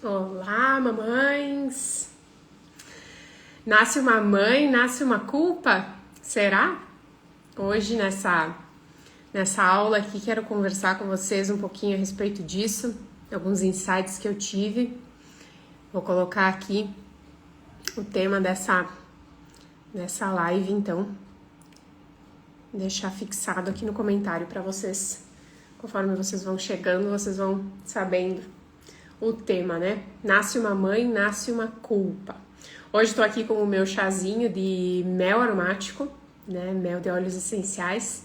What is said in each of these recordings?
Olá, mamães! Nasce uma mãe, nasce uma culpa? Será? Hoje, nessa aula aqui, quero conversar com vocês um pouquinho a respeito disso, alguns insights que eu tive. Vou colocar aqui o tema dessa live, então, deixar fixado aqui no comentário para vocês. Conforme vocês vão chegando, vocês vão sabendo o tema, né? Nasce uma mãe, nasce uma culpa. Hoje estou aqui com o meu chazinho de mel aromático, né? Mel de óleos essenciais.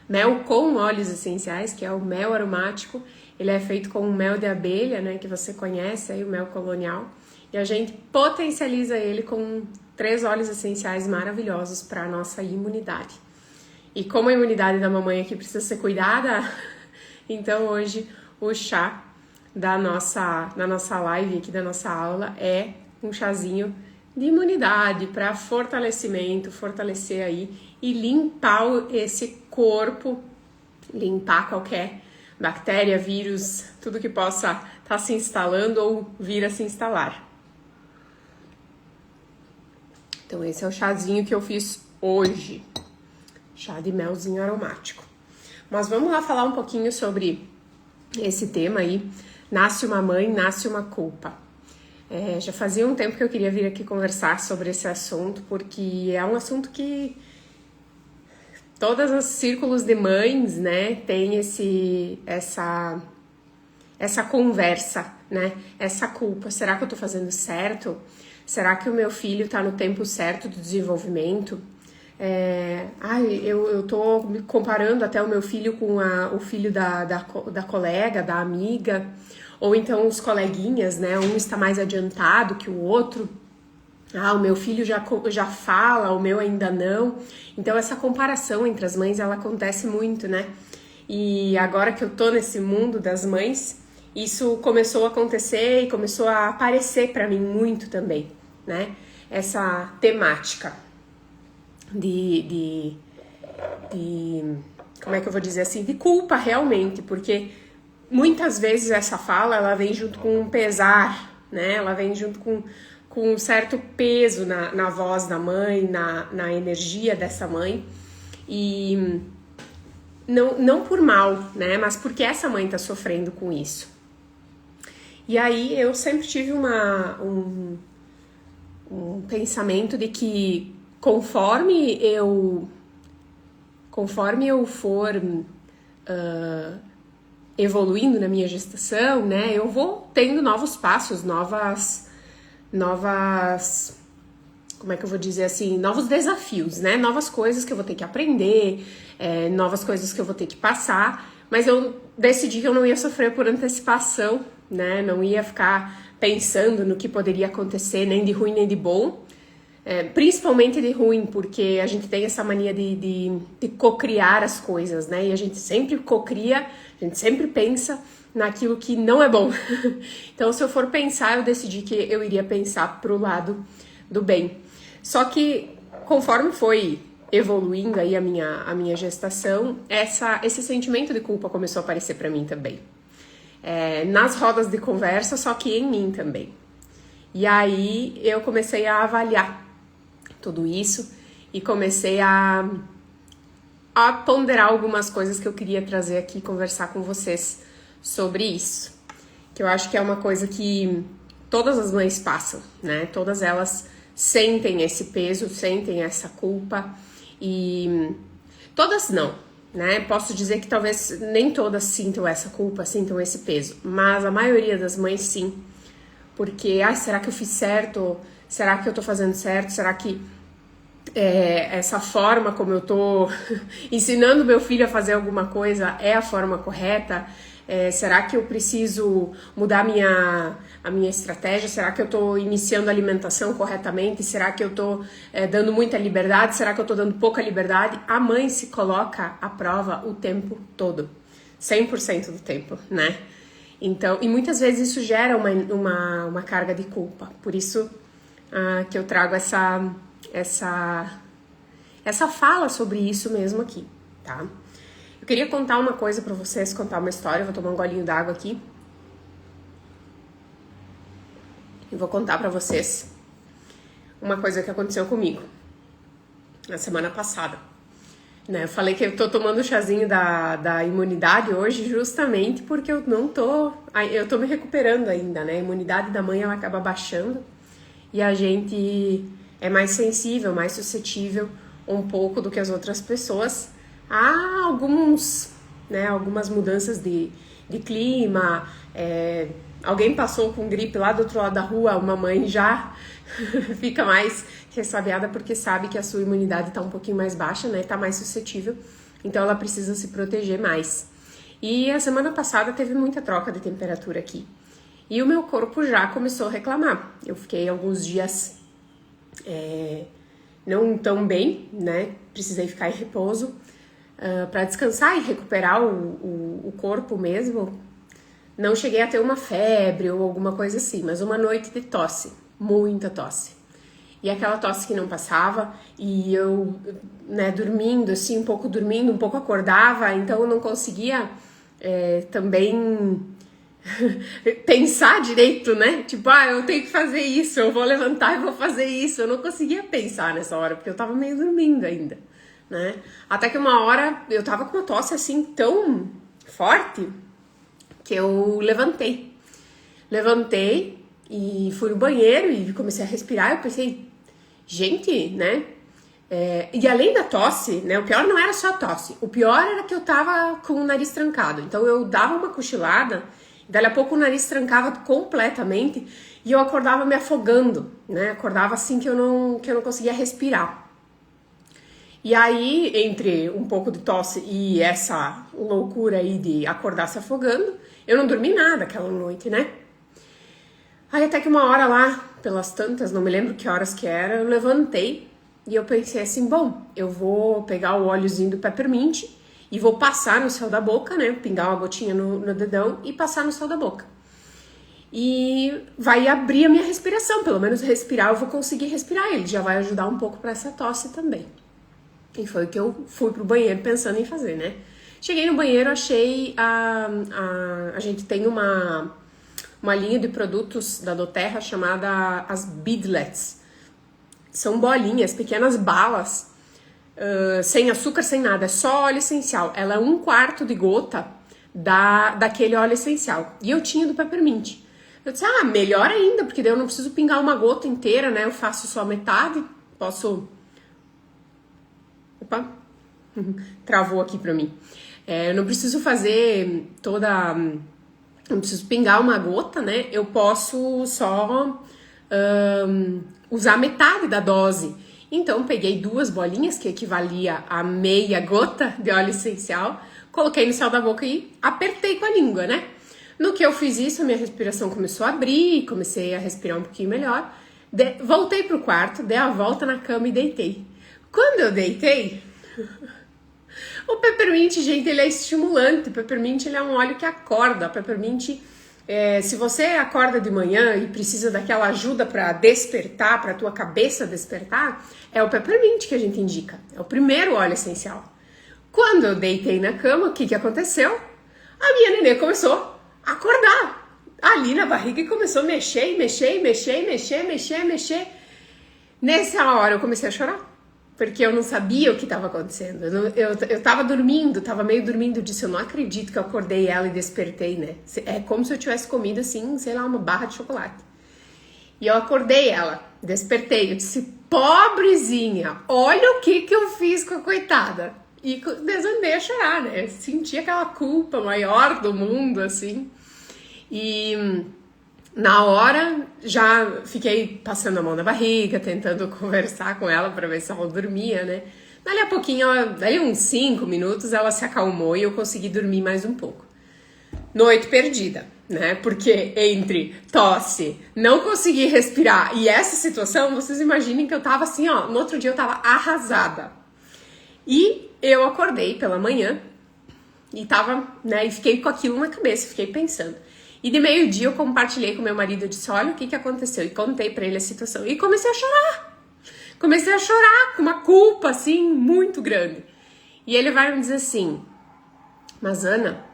Mel com óleos essenciais, que é o mel aromático. Ele é feito com mel de abelha, né? Que você conhece aí, o mel colonial. E a gente potencializa ele com 3 óleos essenciais maravilhosos para a nossa imunidade. E como a imunidade da mamãe aqui precisa ser cuidada, então hoje o chá da nossa live aqui, da nossa aula, é um chazinho de imunidade para fortalecer aí e limpar esse corpo, limpar qualquer bactéria, vírus, tudo que possa estar se instalando ou vir a se instalar. Então esse é o chazinho que eu fiz hoje, chá de melzinho aromático. Mas vamos lá falar um pouquinho sobre esse tema aí. Nasce uma mãe, nasce uma culpa. Já fazia um tempo que eu queria vir aqui conversar sobre esse assunto, porque é um assunto que todos os círculos de mães, né, tem essa conversa, né, essa culpa. Será que eu tô fazendo certo? Será que o meu filho tá no tempo certo do desenvolvimento? Eu tô me comparando até o meu filho com o filho da colega, da amiga, ou então os coleguinhas, né? Um está mais adiantado que o outro. O meu filho já fala, o meu ainda não. Então essa comparação entre as mães, ela acontece muito, né? E agora que eu tô nesse mundo das mães, isso começou a acontecer e começou a aparecer para mim muito também, né? Essa temática de como é que eu vou dizer assim, de culpa realmente, porque muitas vezes essa fala, ela vem junto com um pesar, né, ela vem junto com um certo peso na voz da mãe, na energia dessa mãe, e não por mal, né, mas porque essa mãe tá sofrendo com isso. E aí eu sempre tive um pensamento de que conforme eu for evoluindo na minha gestação, né, eu vou tendo novos passos, novas, como é que eu vou dizer assim, novos desafios, né, novas coisas que eu vou ter que aprender, novas coisas que eu vou ter que passar, mas eu decidi que eu não ia sofrer por antecipação, né, não ia ficar pensando no que poderia acontecer, nem de ruim nem de bom. Principalmente de ruim, porque a gente tem essa mania de cocriar as coisas, né? E a gente sempre cocria, a gente sempre pensa naquilo que não é bom. Então, se eu for pensar, eu decidi que eu iria pensar pro lado do bem. Só que, conforme foi evoluindo aí a minha gestação, esse sentimento de culpa começou a aparecer pra mim também. Nas rodas de conversa, só que em mim também. E aí, eu comecei a avaliar tudo isso e comecei a ponderar algumas coisas que eu queria trazer aqui e conversar com vocês sobre isso, que eu acho que é uma coisa que todas as mães passam, né? Todas elas sentem esse peso, sentem essa culpa, e todas não, né? Posso dizer que talvez nem todas sintam essa culpa, sintam esse peso, mas a maioria das mães sim, porque, será que eu fiz certo? Será que eu tô fazendo certo? Será que essa forma como eu tô ensinando meu filho a fazer alguma coisa é a forma correta? Será que eu preciso mudar a minha estratégia? Será que eu tô iniciando a alimentação corretamente? Será que eu tô dando muita liberdade? Será que eu tô dando pouca liberdade? A mãe se coloca à prova o tempo todo, 100% do tempo, né? Então, e muitas vezes isso gera uma carga de culpa. Por isso que eu trago essa fala sobre isso mesmo aqui, tá? Eu queria contar uma coisa pra vocês, contar uma história. Eu vou tomar um golinho d'água aqui. e vou contar pra vocês uma coisa que aconteceu comigo na semana passada. Né, eu falei que eu tô tomando o chazinho da imunidade hoje justamente porque eu tô me recuperando ainda, né? A imunidade da mãe, ela acaba baixando e a gente é mais sensível, mais suscetível um pouco do que as outras pessoas a algumas mudanças de clima. Alguém passou com gripe lá do outro lado da rua, uma mãe já fica mais ressabiada porque sabe que a sua imunidade tá um pouquinho mais baixa, né? Tá mais suscetível, então ela precisa se proteger mais. E a semana passada teve muita troca de temperatura aqui e o meu corpo já começou a reclamar. Eu fiquei alguns dias não tão bem, né? Precisei ficar em repouso para descansar e recuperar o corpo mesmo. Não cheguei a ter uma febre ou alguma coisa assim, mas uma noite de tosse, muita tosse. E aquela tosse que não passava, e eu, né, dormindo, assim, um pouco acordava, então eu não conseguia também pensar direito, né? Tipo, eu tenho que fazer isso, eu vou levantar e vou fazer isso. Eu não conseguia pensar nessa hora, porque eu tava meio dormindo ainda, né? Até que uma hora eu tava com uma tosse, assim, tão forte que eu levantei e fui no banheiro e comecei a respirar. Eu pensei, gente, né? E além da tosse, né? O pior não era só a tosse, o pior era que eu tava com o nariz trancado. Então eu dava uma cochilada, dali a pouco o nariz trancava completamente e eu acordava me afogando, né? Acordava assim que eu não conseguia respirar. E aí, entre um pouco de tosse e essa loucura aí de acordar se afogando, eu não dormi nada aquela noite, né? Aí até que uma hora lá, pelas tantas, não me lembro que horas que era, eu levantei e eu pensei assim, bom, eu vou pegar o óleozinho do peppermint e vou passar no céu da boca, né? Pingar uma gotinha no dedão e passar no céu da boca. E vai abrir a minha respiração, pelo menos respirar, eu vou conseguir respirar, ele já vai ajudar um pouco para essa tosse também. E foi o que eu fui pro banheiro pensando em fazer, né? Cheguei no banheiro, achei a gente tem uma linha de produtos da doTERRA chamada as Beadlets. São bolinhas, pequenas balas, sem açúcar, sem nada, é só óleo essencial. Ela é 1/4 de gota daquele óleo essencial. E eu tinha do peppermint. Eu disse, melhor ainda, porque daí eu não preciso pingar uma gota inteira, né? Eu faço só metade, posso... Opa, travou aqui pra mim. Eu não preciso fazer não preciso pingar uma gota, né? Eu posso só usar metade da dose. Então, peguei 2 bolinhas, que equivalia a meia gota de óleo essencial, coloquei no céu da boca e apertei com a língua, né? No que eu fiz isso, a minha respiração começou a abrir, comecei a respirar um pouquinho melhor. Voltei pro quarto, dei a volta na cama e deitei. Quando eu deitei, o peppermint, gente, ele é estimulante. O peppermint, ele é um óleo que acorda. O peppermint, se você acorda de manhã e precisa daquela ajuda para despertar, para tua cabeça despertar, é o peppermint que a gente indica. É o primeiro óleo essencial. Quando eu deitei na cama, o que aconteceu? A minha nenê começou a acordar ali na barriga e começou a mexer. Nessa hora eu comecei a chorar. Porque eu não sabia o que estava acontecendo. Eu tava dormindo, tava meio dormindo. Eu disse, eu não acredito que eu acordei ela e despertei, né? É como se eu tivesse comido, assim, sei lá, uma barra de chocolate. E eu acordei ela, despertei. Eu disse, pobrezinha, olha o que eu fiz com a coitada. E desandei a chorar, né? Senti aquela culpa maior do mundo, assim. E... na hora, já fiquei passando a mão na barriga, tentando conversar com ela para ver se ela dormia, né? Dali a pouquinho, daí uns 5 minutos, ela se acalmou e eu consegui dormir mais um pouco. Noite perdida, né? Porque entre tosse, não conseguir respirar e essa situação, vocês imaginem que eu tava assim, ó, no outro dia eu tava arrasada. E eu acordei pela manhã e tava, né, e fiquei com aquilo na cabeça, fiquei pensando. E de meio-dia eu compartilhei com meu marido, eu disse, olha o que aconteceu. E contei pra ele a situação. E comecei a chorar. Comecei a chorar com uma culpa, assim, muito grande. E ele vai me dizer assim, mas Ana,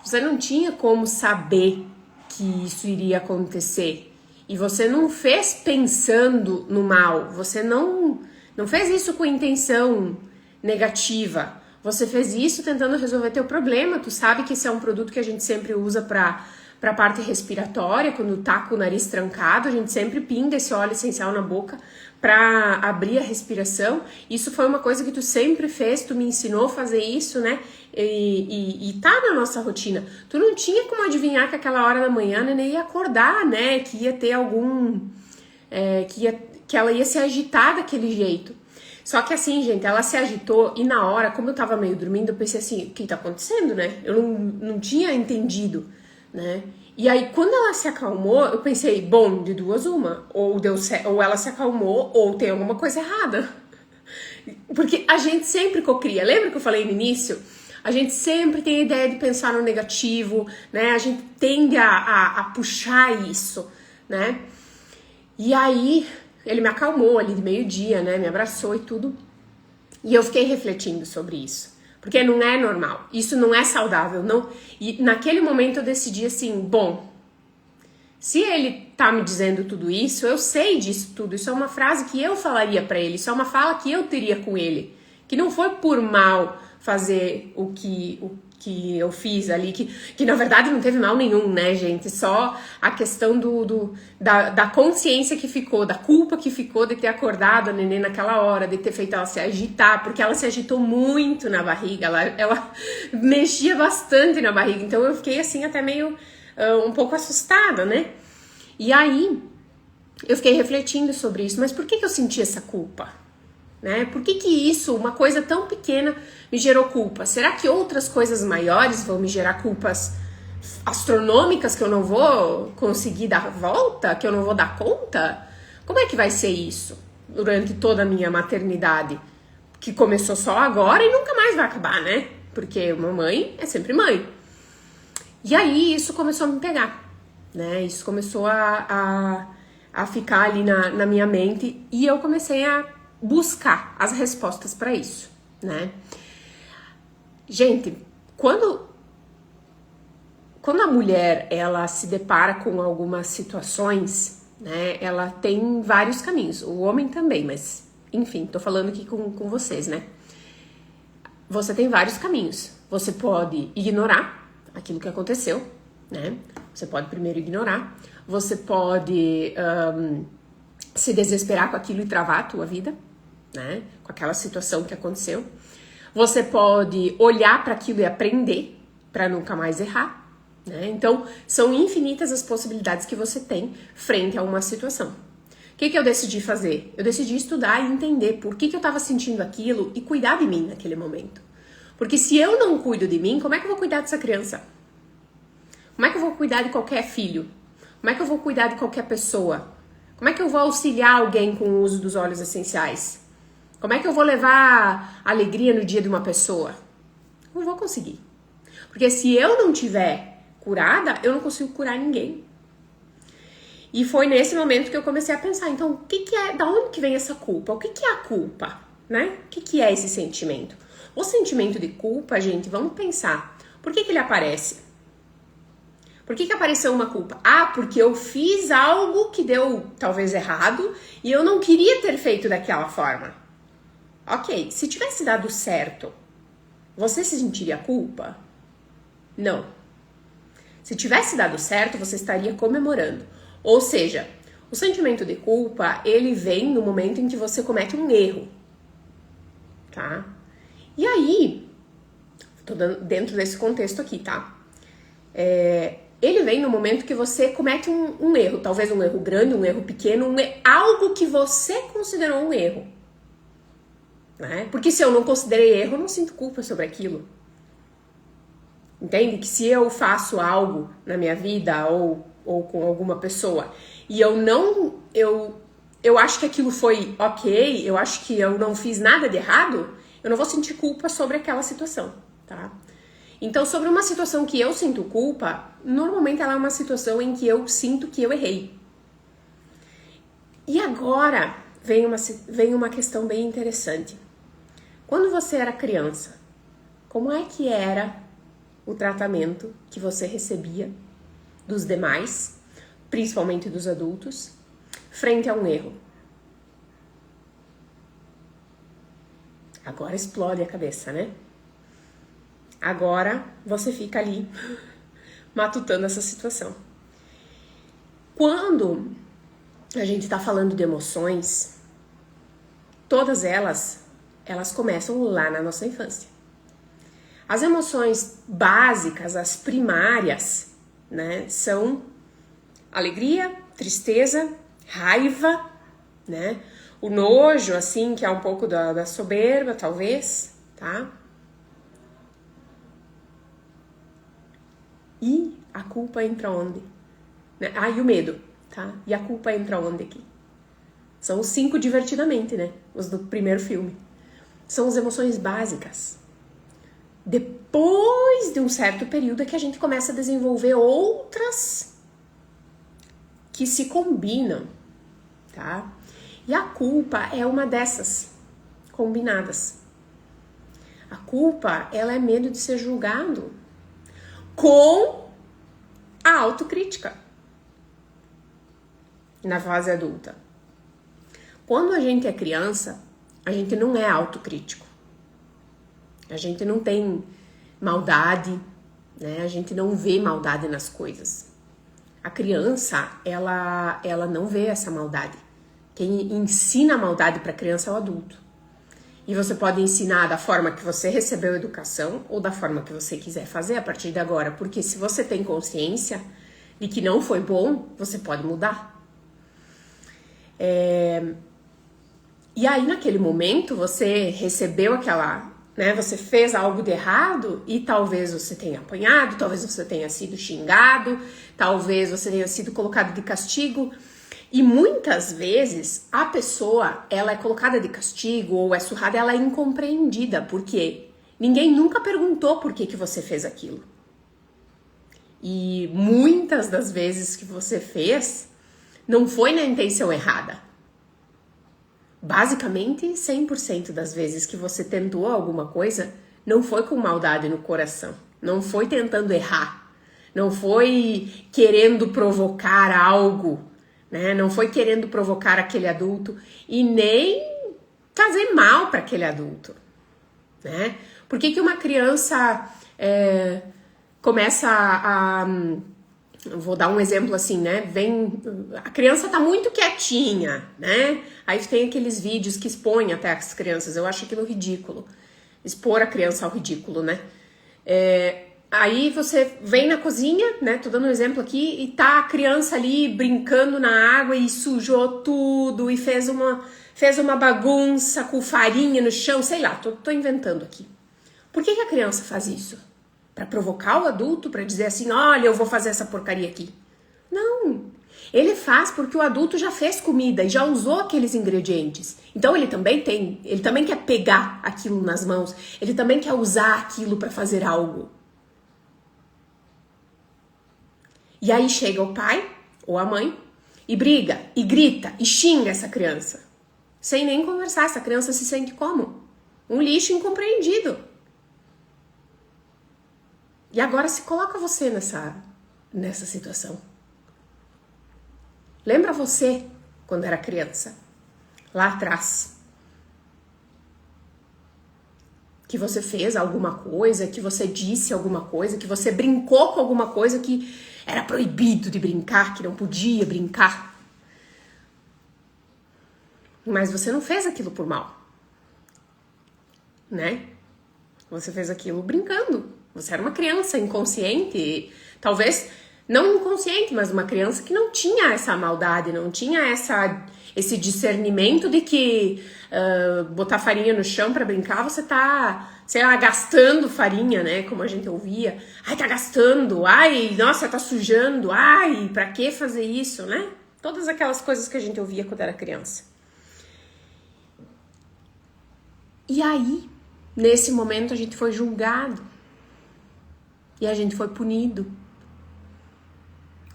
você não tinha como saber que isso iria acontecer. e você não fez pensando no mal, você não fez isso com intenção negativa, você fez isso tentando resolver teu problema. Tu sabe que esse é um produto que a gente sempre usa para a parte respiratória, quando tá com o nariz trancado, a gente sempre pinga esse óleo essencial na boca para abrir a respiração. Isso foi uma coisa que tu sempre fez, tu me ensinou a fazer isso, né? E tá na nossa rotina. Tu não tinha como adivinhar que aquela hora da manhã a neném ia acordar, né? Que ia ter algum... que ela ia se agitar daquele jeito. Só que assim, gente, ela se agitou e na hora, como eu tava meio dormindo, eu pensei assim, o que tá acontecendo, né? Eu não tinha entendido, né? E aí, quando ela se acalmou, eu pensei, bom, de duas uma, ou ela se acalmou, ou tem alguma coisa errada. Porque a gente sempre cocria, lembra que eu falei no início? A gente sempre tem a ideia de pensar no negativo, né? A gente tende a puxar isso, né? E aí, ele me acalmou ali de meio-dia, né? Me abraçou e tudo. E eu fiquei refletindo sobre isso. Porque não é normal, isso não é saudável, não. E naquele momento eu decidi assim, bom, se ele tá me dizendo tudo isso, eu sei disso tudo, isso é uma frase que eu falaria pra ele, isso é uma fala que eu teria com ele, que não foi por mal fazer o que eu fiz ali, que na verdade não teve mal nenhum, né, gente? Só a questão da consciência que ficou, da culpa que ficou de ter acordado a neném naquela hora, de ter feito ela se agitar, porque ela se agitou muito na barriga, ela mexia bastante na barriga, então eu fiquei assim até meio um pouco assustada, né? E aí eu fiquei refletindo sobre isso, mas por que eu senti essa culpa? Né? Por que isso, uma coisa tão pequena, me gerou culpa? Será que outras coisas maiores vão me gerar culpas astronômicas que eu não vou conseguir dar volta? Que eu não vou dar conta? Como é que vai ser isso durante toda a minha maternidade? Que começou só agora e nunca mais vai acabar, né? Porque uma mãe é sempre mãe. E aí isso começou a me pegar, né? Isso começou a ficar ali na minha mente e eu comecei a buscar as respostas para isso, né? Gente, quando a mulher ela se depara com algumas situações, né? Ela tem vários caminhos. O homem também, mas enfim, tô falando aqui com vocês, né? Você tem vários caminhos. Você pode ignorar aquilo que aconteceu, né? Você pode primeiro ignorar. Você pode se desesperar com aquilo e travar a tua vida, né? Com aquela situação que aconteceu. Você pode olhar para aquilo e aprender para nunca mais errar, né? Então, são infinitas as possibilidades que você tem frente a uma situação. O que eu decidi fazer? Eu decidi estudar e entender por que eu estava sentindo aquilo e cuidar de mim naquele momento. Porque se eu não cuido de mim, como é que eu vou cuidar dessa criança? Como é que eu vou cuidar de qualquer filho? Como é que eu vou cuidar de qualquer pessoa? Como é que eu vou auxiliar alguém com o uso dos óleos essenciais? Como é que eu vou levar alegria no dia de uma pessoa? Não vou conseguir. Porque se eu não tiver curada, eu não consigo curar ninguém. E foi nesse momento que eu comecei a pensar, então, o que é, da onde que vem essa culpa? O que é a culpa, né? O que é esse sentimento? O sentimento de culpa, gente, vamos pensar. Por que ele aparece? Por que apareceu uma culpa? Ah, porque eu fiz algo que deu talvez errado e eu não queria ter feito daquela forma. Ok, se tivesse dado certo, você se sentiria culpa? Não. Se tivesse dado certo, você estaria comemorando. Ou seja, o sentimento de culpa, ele vem no momento em que você comete um erro, tá? E aí, tô dentro desse contexto aqui, tá? Ele vem no momento que você comete um erro, talvez um erro grande, um erro pequeno, algo que você considerou um erro. Né? Porque se eu não considerei erro, eu não sinto culpa sobre aquilo. Entende? Que se eu faço algo na minha vida ou com alguma pessoa e eu acho que aquilo foi ok, eu acho que eu não fiz nada de errado, eu não vou sentir culpa sobre aquela situação, tá? Então, sobre uma situação que eu sinto culpa, normalmente ela é uma situação em que eu sinto que eu errei. E agora vem uma questão bem interessante. Quando você era criança, como é que era o tratamento que você recebia dos demais principalmente dos adultos, frente a um erro. Agora explode a cabeça, né? Agora você fica ali matutando essa situação. Quando a gente tá falando de emoções, todas elas começam lá na nossa infância. As emoções básicas, as primárias, né, são alegria, tristeza, raiva, né, o nojo, assim, que é um pouco da soberba, talvez, tá? E a culpa entra onde? Ah, e o medo, tá? E a culpa entra onde aqui? São os 5 divertidamente, né? Os do primeiro filme. São as emoções básicas. Depois de um certo período é que a gente começa a desenvolver outras que se combinam, tá? E a culpa é uma dessas combinadas. A culpa, ela é medo de ser julgado com a autocrítica na fase adulta. Quando a gente é criança, a gente não é autocrítico. A gente não tem maldade, né? A gente não vê maldade nas coisas. A criança, ela não vê essa maldade. Quem ensina a maldade para a criança é o adulto. E você pode ensinar da forma que você recebeu educação ou da forma que você quiser fazer a partir de agora. Porque se você tem consciência de que não foi bom, você pode mudar. E aí, naquele momento, você recebeu aquela, né? Você fez algo de errado e talvez você tenha apanhado, talvez você tenha sido xingado, talvez você tenha sido colocado de castigo. E muitas vezes a pessoa, ela é colocada de castigo ou é surrada, ela é incompreendida, porque ninguém nunca perguntou por que você fez aquilo. E muitas das vezes que você fez, não foi na intenção errada. Basicamente, 100% das vezes que você tentou alguma coisa, não foi com maldade no coração, não foi tentando errar, não foi querendo provocar algo, né? Não foi querendo provocar aquele adulto e nem fazer mal para aquele adulto, né? Por que uma criança começa a vou dar um exemplo assim, né? A criança tá muito quietinha, né? Aí tem aqueles vídeos que expõem até as crianças. Eu acho aquilo ridículo. Expor a criança ao ridículo, né? Aí você vem na cozinha, né? Tô dando um exemplo aqui, e tá a criança ali brincando na água e sujou tudo e fez uma bagunça com farinha no chão, sei lá, tô inventando aqui. Por que a criança faz isso? Pra provocar o adulto, pra dizer assim, olha, eu vou fazer essa porcaria aqui. Não, ele faz porque o adulto já fez comida e já usou aqueles ingredientes. Então ele também quer pegar aquilo nas mãos, ele também quer usar aquilo pra fazer algo. E aí chega o pai ou a mãe e briga, e grita, e xinga essa criança. Sem nem conversar, essa criança se sente como? Um lixo incompreendido. E agora se coloca você nessa situação. Lembra você quando era criança, lá atrás, que você fez alguma coisa, que você disse alguma coisa, que você brincou com alguma coisa que era proibido de brincar, que não podia brincar. Mas você não fez aquilo por mal, né? Você fez aquilo brincando. Você era uma criança inconsciente, talvez não inconsciente, mas uma criança que não tinha essa maldade, não tinha esse discernimento de que botar farinha no chão pra brincar, você tá, sei lá, gastando farinha, né? Como a gente ouvia. Ai, tá gastando. Ai, nossa, tá sujando. Ai, pra que fazer isso, né? Todas aquelas coisas que a gente ouvia quando era criança. E aí, nesse momento, a gente foi julgado. E a gente foi punido.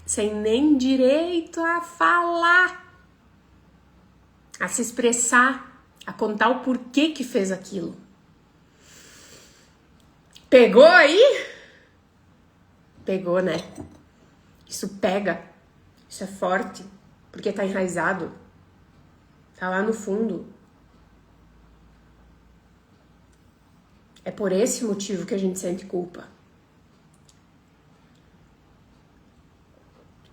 Sem nem direito a falar, a se expressar, a contar o porquê que fez aquilo. Pegou aí? Pegou, né? Isso pega. Isso é forte, porque tá enraizado. Tá lá no fundo. É por esse motivo que a gente sente culpa.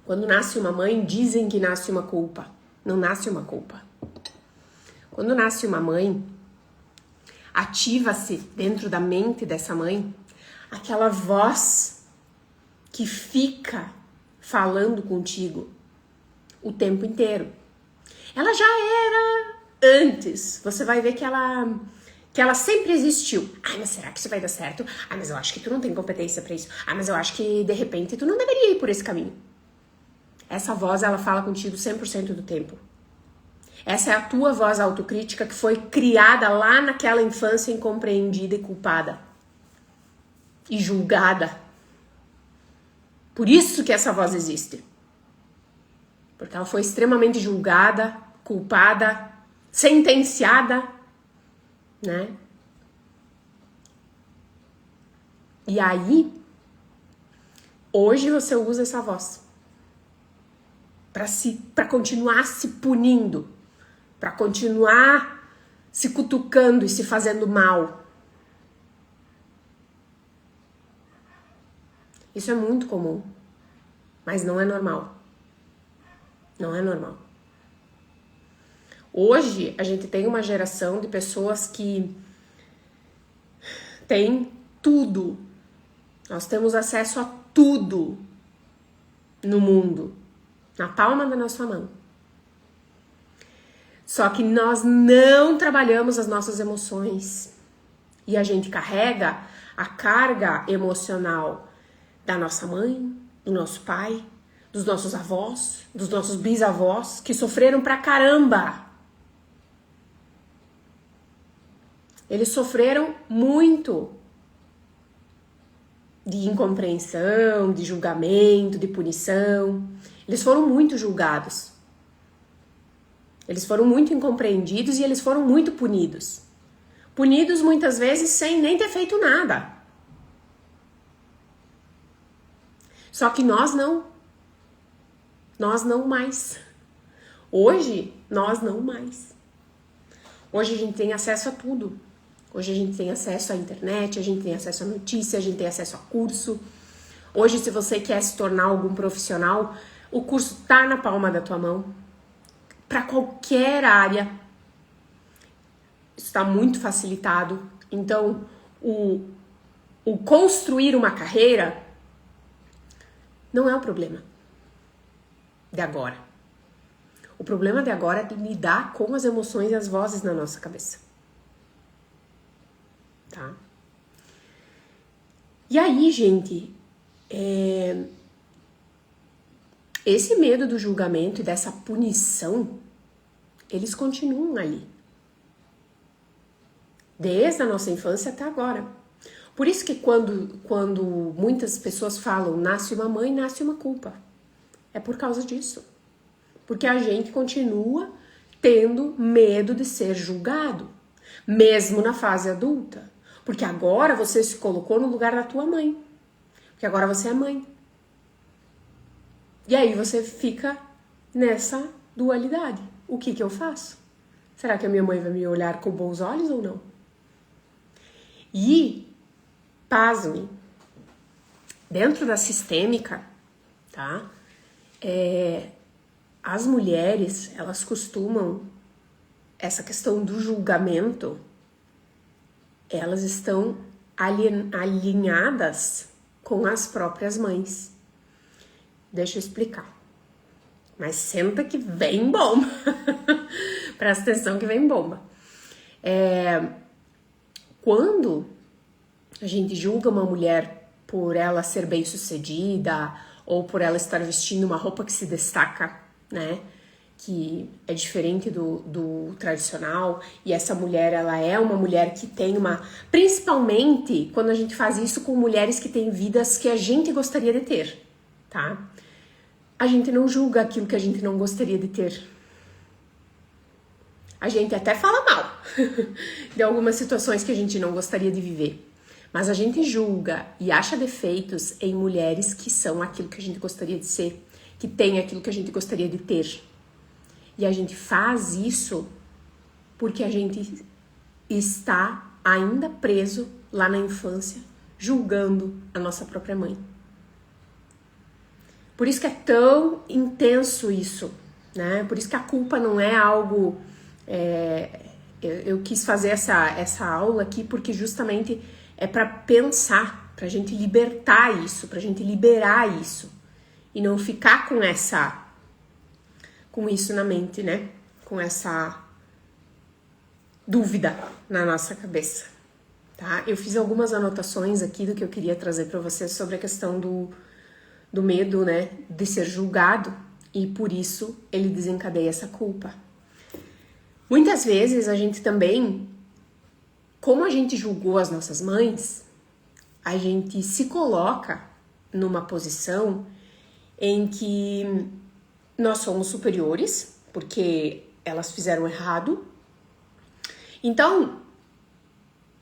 Quando nasce uma mãe, dizem que nasce uma culpa. Não nasce uma culpa. Quando nasce uma mãe, ativa-se dentro da mente dessa mãe aquela voz que fica falando contigo o tempo inteiro. Ela já era antes. Você vai ver que ela sempre existiu. Ai, mas será que isso vai dar certo? Ai, mas eu acho que tu não tem competência pra isso. Ai, mas eu acho que, de repente, tu não deveria ir por esse caminho. Essa voz, ela fala contigo 100% do tempo. Essa é a tua voz autocrítica que foi criada lá naquela infância incompreendida e culpada. E julgada. Por isso que essa voz existe. Porque ela foi extremamente julgada, culpada, sentenciada, né? E aí, hoje você usa essa voz para continuar se punindo, para continuar se cutucando e se fazendo mal. Isso é muito comum, mas não é normal. Não é normal. Hoje, a gente tem uma geração de pessoas que tem tudo. Nós temos acesso a tudo no mundo, na palma da nossa mão. Só que nós não trabalhamos as nossas emoções. E a gente carrega a carga emocional da nossa mãe, do nosso pai, dos nossos avós, dos nossos bisavós, que sofreram pra caramba. Eles sofreram muito de incompreensão, de julgamento, de punição. Eles foram muito julgados. Eles foram muito incompreendidos e eles foram muito punidos. Punidos muitas vezes sem nem ter feito nada. Só que nós não. Nós não mais. Hoje, nós não mais. Hoje a gente tem acesso a tudo. Hoje a gente tem acesso à internet, a gente tem acesso a notícia, a gente tem acesso a curso. Hoje, se você quer se tornar algum profissional, o curso tá na palma da tua mão. Para qualquer área. Isso está muito facilitado. Então, o construir uma carreira não é o problema de agora. O problema de agora é lidar com as emoções e as vozes na nossa cabeça. Tá? E aí, gente, esse medo do julgamento e dessa punição, eles continuam ali. Desde a nossa infância até agora. Por isso que quando muitas pessoas falam, nasce uma mãe, nasce uma culpa. É por causa disso. Porque a gente continua tendo medo de ser julgado, mesmo na fase adulta. Porque agora você se colocou no lugar da tua mãe. Porque agora você é mãe. E aí você fica nessa dualidade. O que eu faço? Será que a minha mãe vai me olhar com bons olhos ou não? E, pasme, dentro da sistêmica, tá? As mulheres, elas costumam, essa questão do julgamento, elas estão alinhadas com as próprias mães. Deixa eu explicar. Mas senta que vem bomba. Presta atenção que vem bomba. Quando a gente julga uma mulher por ela ser bem-sucedida ou por ela estar vestindo uma roupa que se destaca, né? Que é diferente do tradicional, e essa mulher, ela é uma mulher que tem uma... Principalmente quando a gente faz isso com mulheres que têm vidas que a gente gostaria de ter, tá? A gente não julga aquilo que a gente não gostaria de ter. A gente até fala mal de algumas situações que a gente não gostaria de viver. Mas a gente julga e acha defeitos em mulheres que são aquilo que a gente gostaria de ser, que tem aquilo que a gente gostaria de ter. E a gente faz isso porque a gente está ainda preso lá na infância, julgando a nossa própria mãe. Por isso que é tão intenso isso, né? Por isso que a culpa não é algo... Eu quis fazer essa aula aqui porque justamente é para pensar, para a gente libertar isso, para a gente liberar isso e não ficar com isso na mente, né? Com essa dúvida na nossa cabeça, tá? Eu fiz algumas anotações aqui do que eu queria trazer para vocês sobre a questão do medo, né, de ser julgado, e por isso ele desencadeia essa culpa. Muitas vezes a gente também, como a gente julgou as nossas mães, a gente se coloca numa posição em que nós somos superiores, porque elas fizeram errado. Então,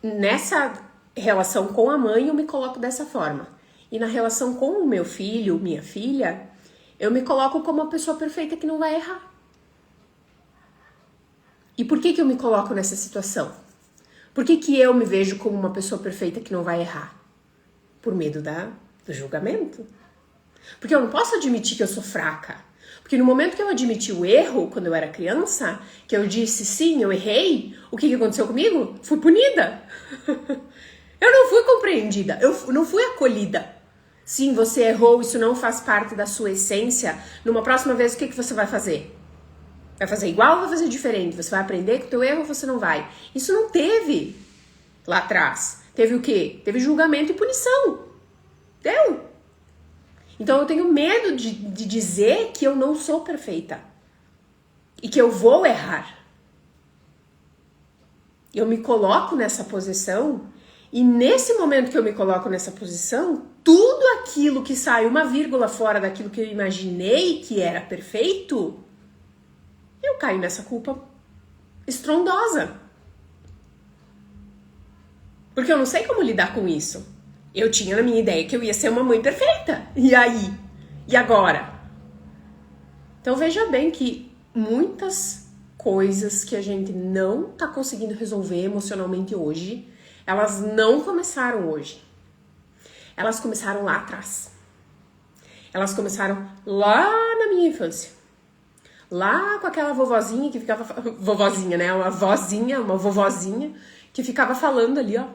nessa relação com a mãe, eu me coloco dessa forma. E na relação com o meu filho, minha filha, eu me coloco como uma pessoa perfeita que não vai errar. E por que eu me coloco nessa situação? Por que eu me vejo como uma pessoa perfeita que não vai errar? Por medo do julgamento. Porque eu não posso admitir que eu sou fraca. Porque no momento que eu admiti o erro, quando eu era criança, que eu disse sim, eu errei, o que aconteceu comigo? Fui punida. Eu não fui compreendida, eu não fui acolhida. Sim, você errou, isso não faz parte da sua essência. Numa próxima vez, o que você vai fazer? Vai fazer igual ou vai fazer diferente? Você vai aprender com o teu erro ou você não vai? Isso não teve lá atrás. Teve o quê? Teve julgamento e punição. Deu? Então eu tenho medo de dizer que eu não sou perfeita. E que eu vou errar. Eu me coloco nessa posição. E nesse momento que eu me coloco nessa posição, tudo aquilo que sai uma vírgula fora daquilo que eu imaginei que era perfeito, eu caio nessa culpa estrondosa. Porque eu não sei como lidar com isso. Eu tinha na minha ideia que eu ia ser uma mãe perfeita. E aí? E agora? Então veja bem que muitas coisas que a gente não tá conseguindo resolver emocionalmente hoje, elas não começaram hoje. Elas começaram lá atrás. Elas começaram lá na minha infância. Lá com aquela vovozinha que ficava... Vovozinha, né? Uma vovozinha que ficava falando ali, ó,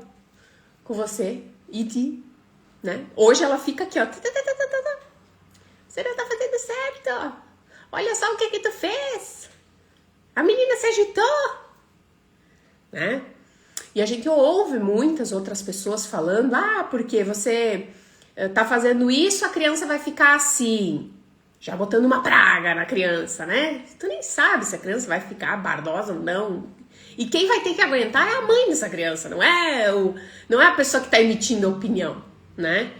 com você. E né? Hoje ela fica aqui, ó. Você não tá fazendo certo. Olha só o que tu fez. A menina se agitou. Né? E a gente ouve muitas outras pessoas falando, porque você tá fazendo isso, a criança vai ficar assim. Já botando uma praga na criança, né? Tu nem sabe se a criança vai ficar bardosa ou não. E quem vai ter que aguentar é a mãe dessa criança, não é a pessoa que tá emitindo a opinião, né?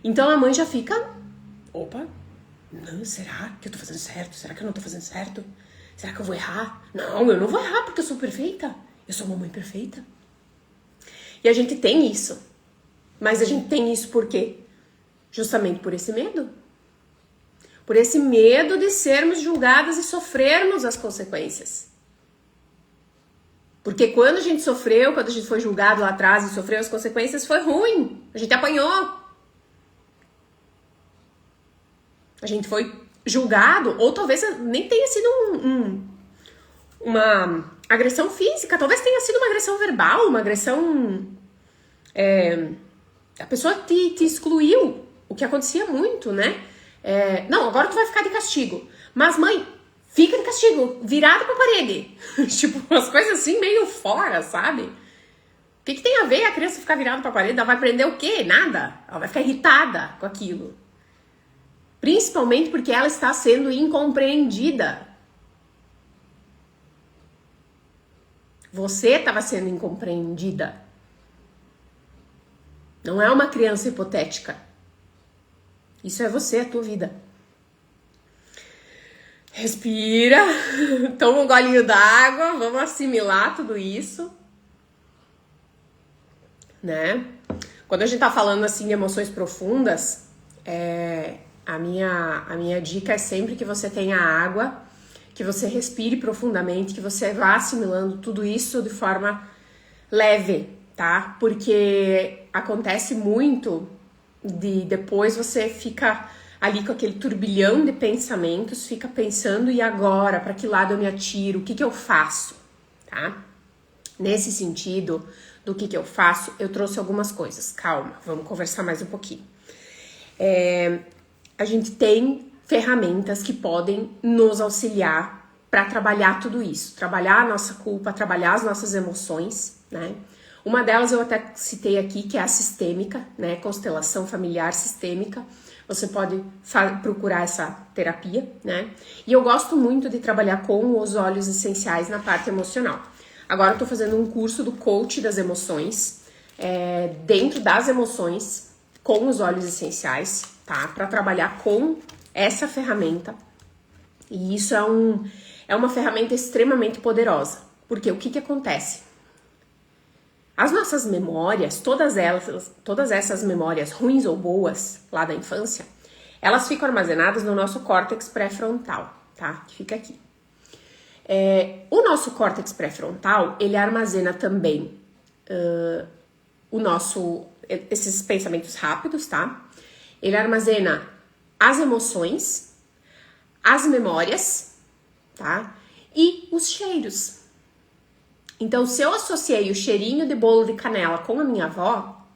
Então a mãe já fica, opa, não, será que eu tô fazendo certo? Será que eu não tô fazendo certo? Será que eu vou errar? Não, eu não vou errar porque eu sou perfeita. Eu sou uma mãe perfeita. E a gente tem isso. Mas a gente tem isso por quê? Justamente por esse medo. Por esse medo de sermos julgadas e sofrermos as consequências. Porque quando a gente sofreu, quando a gente foi julgado lá atrás e sofreu as consequências, foi ruim. A gente apanhou. A gente foi julgado, ou talvez nem tenha sido uma agressão física, talvez tenha sido uma agressão verbal, uma agressão... a pessoa te excluiu, o que acontecia muito, né? Não, agora tu vai ficar de castigo. Mas, mãe, fica de castigo, virado pra parede. Tipo, umas coisas assim meio fora, sabe? O que tem a ver a criança ficar virada pra parede? Ela vai aprender o quê? Nada. Ela vai ficar irritada com aquilo. Principalmente porque ela está sendo incompreendida. Você estava sendo incompreendida. Não é uma criança hipotética. Isso é você, a tua vida. Respira, toma um golinho d'água, vamos assimilar tudo isso, né? Quando a gente tá falando assim de emoções profundas, a minha dica é sempre que você tenha água, que você respire profundamente, que você vá assimilando tudo isso de forma leve, tá? Porque acontece muito de depois você fica ali com aquele turbilhão de pensamentos, fica pensando, e agora? Para que lado eu me atiro? O que eu faço? Tá? Nesse sentido, do que eu faço, eu trouxe algumas coisas. Calma, vamos conversar mais um pouquinho. A gente tem ferramentas que podem nos auxiliar para trabalhar tudo isso, trabalhar a nossa culpa, trabalhar as nossas emoções, né? Uma delas eu até citei aqui, que é a sistêmica, né? Constelação familiar sistêmica. Você pode procurar essa terapia, né? E eu gosto muito de trabalhar com os óleos essenciais na parte emocional. Agora eu tô fazendo um curso do coach das emoções, dentro das emoções, com os óleos essenciais, tá? Para trabalhar com essa ferramenta. E isso é uma ferramenta extremamente poderosa. Porque o que acontece? As nossas memórias, todas essas memórias ruins ou boas lá da infância, elas ficam armazenadas no nosso córtex pré-frontal, tá? Que fica aqui. O nosso córtex pré-frontal, ele armazena também esses pensamentos rápidos, tá? Ele armazena as emoções, as memórias, tá? E os cheiros. Então, se eu associei o cheirinho de bolo de canela com a minha avó,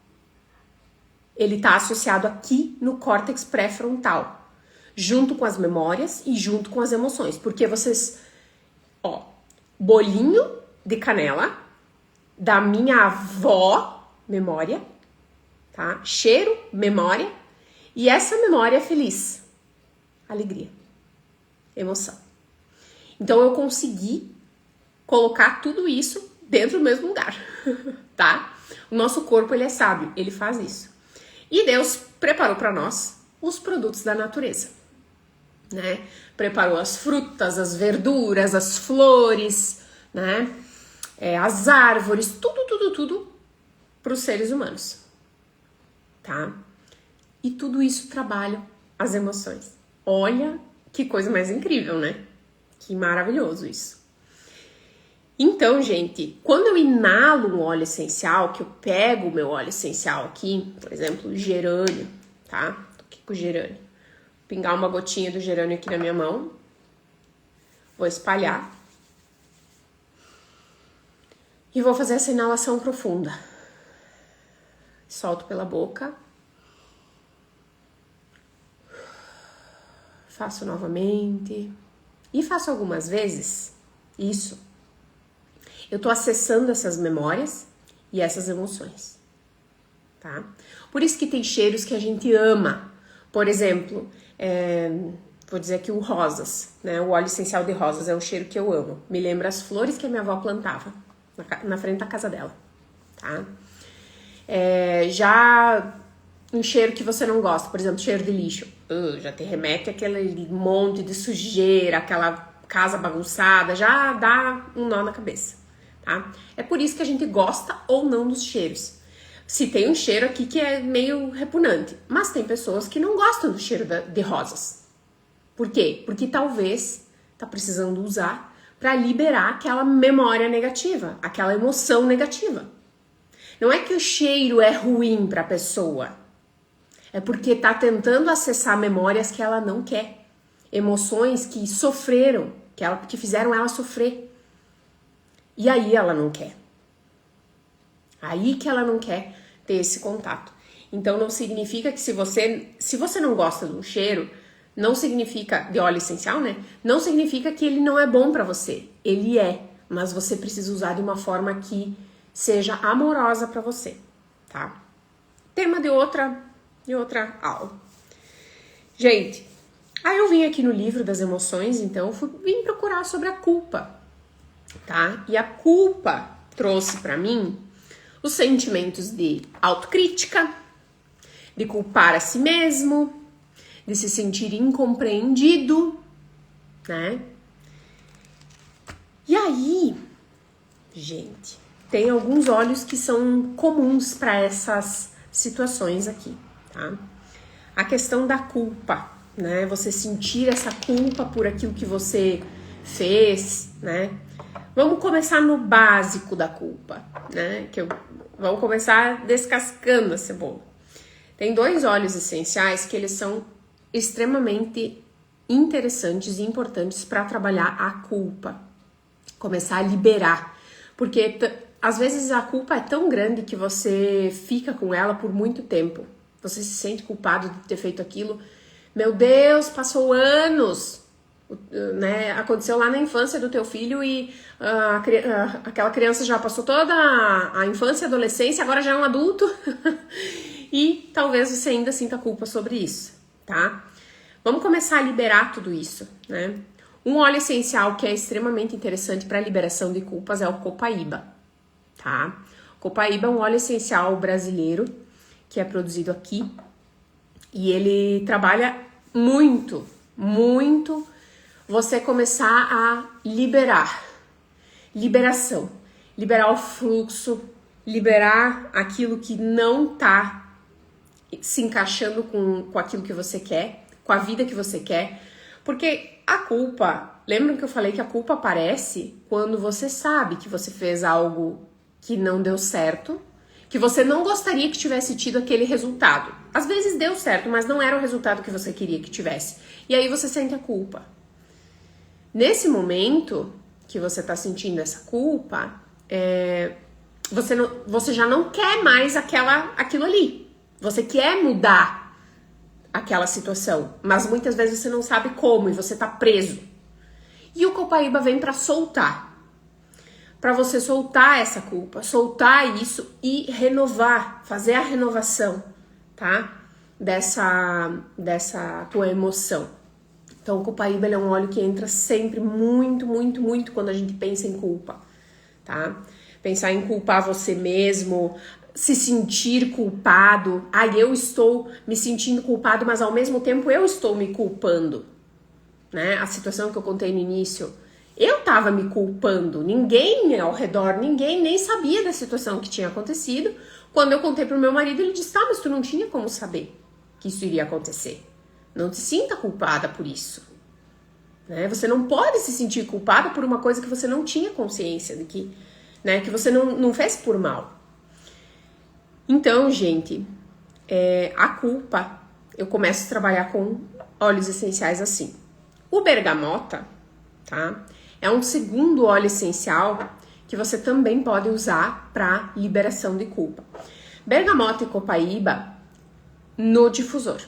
ele tá associado aqui no córtex pré-frontal, junto com as memórias e junto com as emoções. Porque vocês, bolinho de canela da minha avó, memória, tá? Cheiro, memória, e essa memória é feliz, alegria, emoção. Então, eu consegui colocar tudo isso dentro do mesmo lugar, tá? O nosso corpo, ele é sábio, ele faz isso. E Deus preparou para nós os produtos da natureza, né? Preparou as frutas, as verduras, as flores, né? As árvores, tudo para os seres humanos, tá? E tudo isso trabalha as emoções. Olha que coisa mais incrível, né? Que maravilhoso isso. Então, gente, quando eu inalo um óleo essencial, que eu pego o meu óleo essencial aqui, por exemplo, o gerânio, tá? Tô aqui com o gerânio. Vou pingar uma gotinha do gerânio aqui na minha mão. Vou espalhar. E vou fazer essa inalação profunda. Solto pela boca. Faço novamente. E faço algumas vezes isso. Eu tô acessando essas memórias e essas emoções, tá? Por isso que tem cheiros que a gente ama. Por exemplo, vou dizer aqui o rosas, né? O óleo essencial de rosas é um cheiro que eu amo. Me lembra as flores que a minha avó plantava na frente da casa dela, tá? Já um cheiro que você não gosta, por exemplo, cheiro de lixo. Já te remete àquele monte de sujeira, aquela casa bagunçada, já dá um nó na cabeça. Tá? É por isso que a gente gosta ou não dos cheiros. Se tem um cheiro aqui que é meio repugnante, mas tem pessoas que não gostam do cheiro de rosas. Por quê? Porque talvez tá precisando usar para liberar aquela memória negativa, aquela emoção negativa. Não é que o cheiro é ruim para a pessoa, é porque tá tentando acessar memórias que ela não quer, emoções que sofreram, que fizeram ela sofrer. E aí ela não quer. Aí que ela não quer ter esse contato. Então não significa que se você não gosta de um cheiro, não significa, de óleo essencial, né? Não significa que ele não é bom pra você. Ele é, mas você precisa usar de uma forma que seja amorosa pra você, tá? Tema de outra aula. Gente, aí eu vim aqui no livro das emoções, então vim procurar sobre a culpa. Tá? E a culpa trouxe para mim os sentimentos de autocrítica, de culpar a si mesmo, de se sentir incompreendido, né? E aí, gente, tem alguns óleos que são comuns para essas situações aqui, tá? A questão da culpa, né? Você sentir essa culpa por aquilo que você fez, né? Vamos começar no básico da culpa, né? Vamos começar descascando a cebola. Tem 2 óleos essenciais que eles são extremamente interessantes e importantes para trabalhar a culpa, começar a liberar, porque às vezes a culpa é tão grande que você fica com ela por muito tempo, você se sente culpado de ter feito aquilo, meu Deus, passou anos, né? Aconteceu lá na infância do teu filho e aquela criança já passou toda a infância e adolescência, agora já é um adulto e talvez você ainda sinta culpa sobre isso, tá? Vamos começar a liberar tudo isso, né? Um óleo essencial que é extremamente interessante para a liberação de culpas é o copaíba, tá? Copaíba é um óleo essencial brasileiro que é produzido aqui e ele trabalha muito, muito você começar a liberação, liberar o fluxo, liberar aquilo que não tá se encaixando com aquilo que você quer, com a vida que você quer, porque a culpa, lembram que eu falei que a culpa aparece quando você sabe que você fez algo que não deu certo, que você não gostaria que tivesse tido aquele resultado. Às vezes deu certo, mas não era o resultado que você queria que tivesse. E aí você sente a culpa. Nesse momento que você tá sentindo essa culpa, você já não quer mais aquilo ali. Você quer mudar aquela situação, mas muitas vezes você não sabe como e você tá preso. E o copaíba vem para soltar. Para você soltar essa culpa, soltar isso e renovar, fazer a renovação, tá? Dessa tua emoção. Então o copaíba ele é um óleo que entra sempre muito, muito, muito quando a gente pensa em culpa, tá? Pensar em culpar você mesmo, se sentir culpado. Eu estou me sentindo culpado, mas ao mesmo tempo eu estou me culpando, né? A situação que eu contei no início, eu tava me culpando. Ninguém ao redor, ninguém nem sabia da situação que tinha acontecido. Quando eu contei pro meu marido, ele disse, mas tu não tinha como saber que isso iria acontecer. Não te sinta culpada por isso, né? Você não pode se sentir culpada por uma coisa que você não tinha consciência de que, né, que você não fez por mal. Então, gente, a culpa, eu começo a trabalhar com óleos essenciais assim. O bergamota, tá? É um segundo óleo essencial que você também pode usar para liberação de culpa. Bergamota e copaíba no difusor,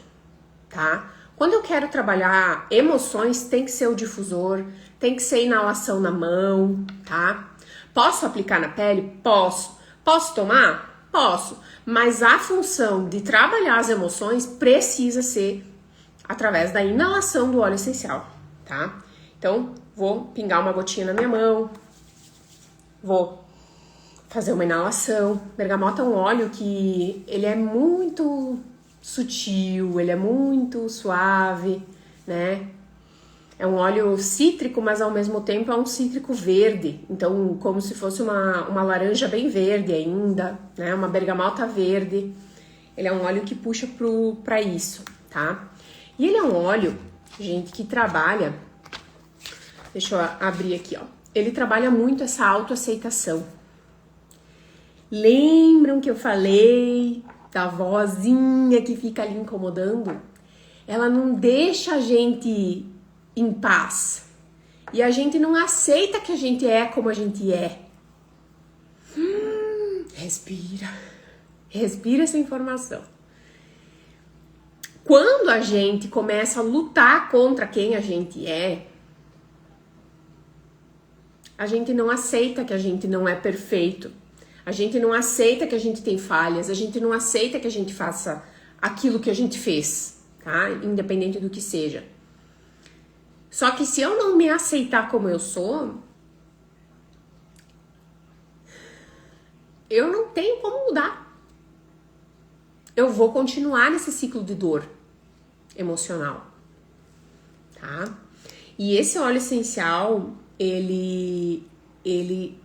tá? Quando eu quero trabalhar emoções, tem que ser o difusor, tem que ser inalação na mão, tá? Posso aplicar na pele? Posso. Posso tomar? Posso, mas a função de trabalhar as emoções precisa ser através da inalação do óleo essencial, tá? Então, vou pingar uma gotinha na minha mão, vou fazer uma inalação. Bergamota é um óleo que ele é muito sutil, ele é muito suave, né? É um óleo cítrico, mas ao mesmo tempo é um cítrico verde. Então, como se fosse uma laranja bem verde ainda, né? Uma bergamota verde. Ele é um óleo que puxa pra isso, tá? E ele é um óleo, gente, que trabalha... Deixa eu abrir aqui, ó. Ele trabalha muito essa autoaceitação. Lembram que eu falei da vozinha que fica ali incomodando? Ela não deixa a gente em paz. E a gente não aceita que a gente é como a gente é. Respira. Respira essa informação. Quando a gente começa a lutar contra quem a gente não aceita que a gente não é perfeito. A gente não aceita que a gente tem falhas. A gente não aceita que a gente faça aquilo que a gente fez, tá? Independente do que seja. Só que se eu não me aceitar como eu sou, eu não tenho como mudar. Eu vou continuar nesse ciclo de dor emocional, tá? E esse óleo essencial, ele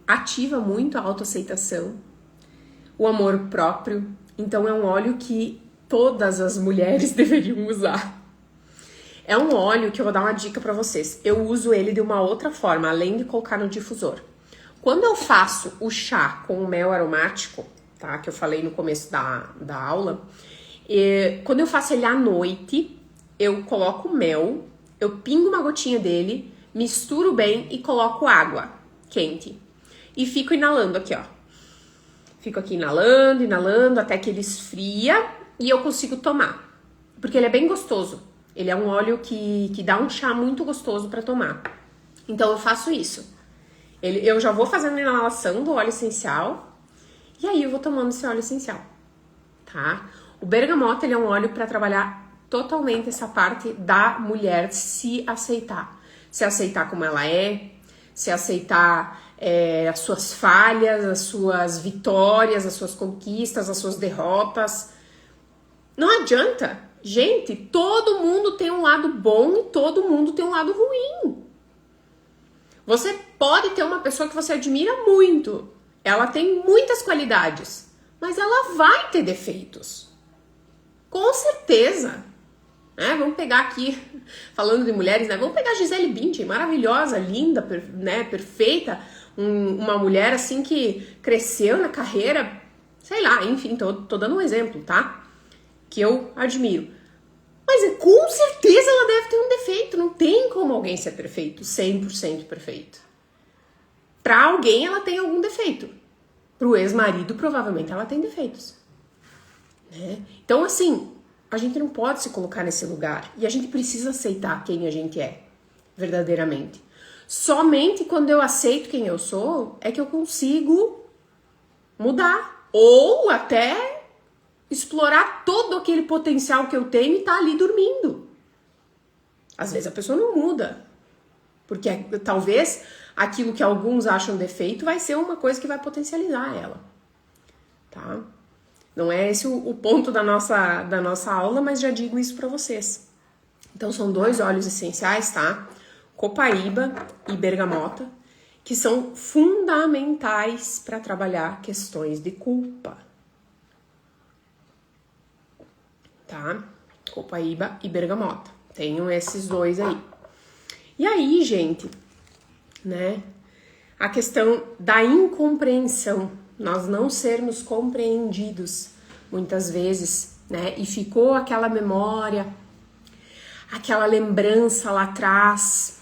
ativa muito a autoaceitação, o amor próprio, Então é um óleo que todas as mulheres deveriam usar. É um óleo que eu vou dar uma dica pra vocês. Eu uso ele de uma outra forma, além de colocar no difusor. Quando eu faço o chá com o mel aromático, tá? Que eu falei no começo da aula. Quando eu faço ele à noite, eu coloco mel, eu pingo uma gotinha dele, misturo bem e coloco água quente. E fico inalando aqui, ó. Fico aqui inalando, inalando, até que ele esfria e eu consigo tomar. Porque ele é bem gostoso. Ele é um óleo que dá um chá muito gostoso pra tomar. Então eu faço isso. Eu já vou fazendo a inalação do óleo essencial e aí eu vou tomando esse óleo essencial, tá? O bergamota, ele é um óleo pra trabalhar totalmente essa parte da mulher se aceitar. Se aceitar como ela é, se aceitar as suas falhas, as suas vitórias, as suas conquistas, as suas derrotas. Não adianta. Gente, todo mundo tem um lado bom e todo mundo tem um lado ruim. Você pode ter uma pessoa que você admira muito. Ela tem muitas qualidades, mas ela vai ter defeitos. Com certeza. Vamos pegar aqui, falando de mulheres, né? Vamos pegar a Gisele Bündchen, maravilhosa, linda, né? Perfeita. Uma mulher assim que cresceu na carreira, sei lá, enfim, tô dando um exemplo, tá? Que eu admiro. Mas com certeza ela deve ter um defeito. Não tem como alguém ser perfeito, 100% perfeito. Pra alguém ela tem algum defeito. Pro ex-marido provavelmente ela tem defeitos. Né? Então assim, a gente não pode se colocar nesse lugar. E a gente precisa aceitar quem a gente é, verdadeiramente. Somente quando eu aceito quem eu sou é que eu consigo mudar. Ou até explorar todo aquele potencial que eu tenho e tá ali dormindo. Às vezes a pessoa não muda. Porque talvez aquilo que alguns acham defeito vai ser uma coisa que vai potencializar ela. Tá? Não é esse o ponto da nossa aula, mas já digo isso pra vocês. Então são 2 óleos essenciais, tá? Copaíba e bergamota, que são fundamentais para trabalhar questões de culpa. Tá? Copaíba e bergamota. Tenho esses 2 aí. E aí, gente, né? A questão da incompreensão, nós não sermos compreendidos muitas vezes, né? E ficou aquela memória, aquela lembrança lá atrás,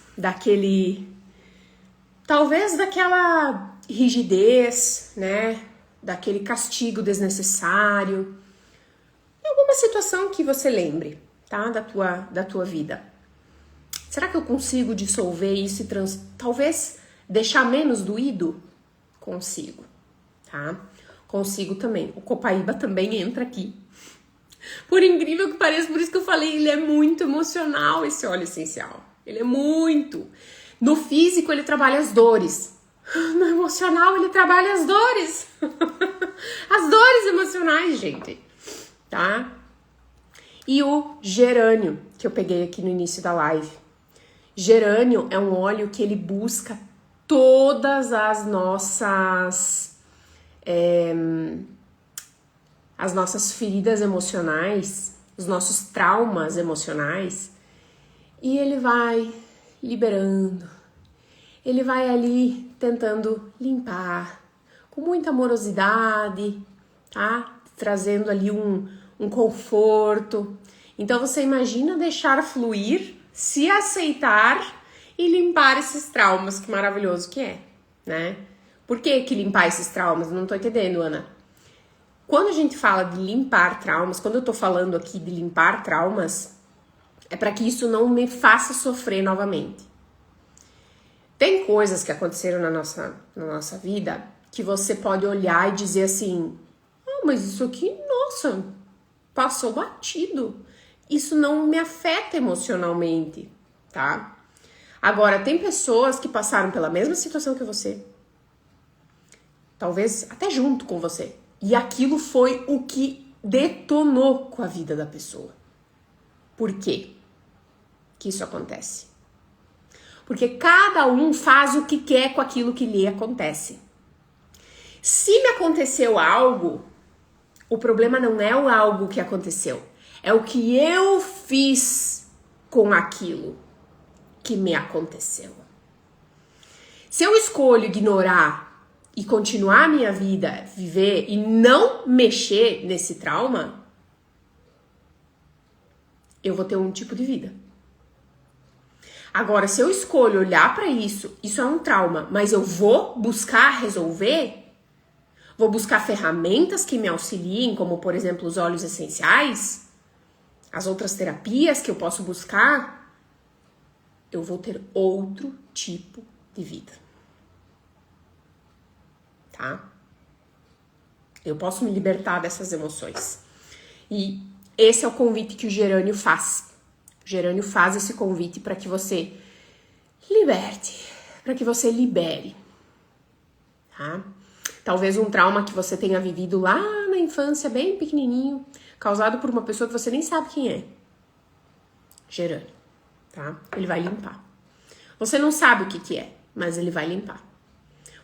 talvez daquela rigidez, né? Daquele castigo desnecessário. Alguma situação que você lembre, tá? Da tua vida. Será que eu consigo dissolver isso e talvez deixar menos doído? Consigo, tá? Consigo também. O copaíba também entra aqui. Por incrível que pareça, por isso que eu falei, ele é muito emocional, esse óleo essencial. Ele é muito. No físico, ele trabalha as dores. No emocional, ele trabalha as dores. As dores emocionais, gente. Tá? E o gerânio, que eu peguei aqui no início da live. Gerânio é um óleo que ele busca todas as nossas feridas emocionais, os nossos traumas emocionais, e ele vai liberando, ele vai ali tentando limpar com muita amorosidade, tá? Trazendo ali um conforto. Então você imagina deixar fluir, se aceitar e limpar esses traumas, que maravilhoso que é, né? Por que limpar esses traumas? Não tô entendendo, Ana. Quando a gente fala de limpar traumas, quando eu tô falando aqui de limpar traumas, é para que isso não me faça sofrer novamente. Tem coisas que aconteceram na nossa vida que você pode olhar e dizer assim, mas isso aqui, nossa, passou batido. Isso não me afeta emocionalmente, tá? Agora, tem pessoas que passaram pela mesma situação que você, talvez até junto com você, e aquilo foi o que detonou com a vida da pessoa. Por quê que isso acontece? Porque cada um faz o que quer com aquilo que lhe acontece. Se me aconteceu algo, O problema não é o algo que aconteceu, é o que eu fiz com aquilo que me aconteceu. Se eu escolho ignorar e continuar a minha vida, viver e não mexer nesse trauma, eu vou ter um tipo de vida. Agora, se eu escolho olhar para isso, isso é um trauma, mas eu vou buscar resolver, vou buscar ferramentas que me auxiliem, como por exemplo os óleos essenciais, as outras terapias que eu posso buscar, eu vou ter outro tipo de vida. Tá? Eu posso me libertar dessas emoções. E esse é o convite que o gerânio faz. O gerânio faz esse convite para que você liberte, para que você libere. Tá? Talvez um trauma que você tenha vivido lá na infância, bem pequenininho, causado por uma pessoa que você nem sabe quem é. Gerânio, tá? Ele vai limpar. Você não sabe o que é, mas ele vai limpar.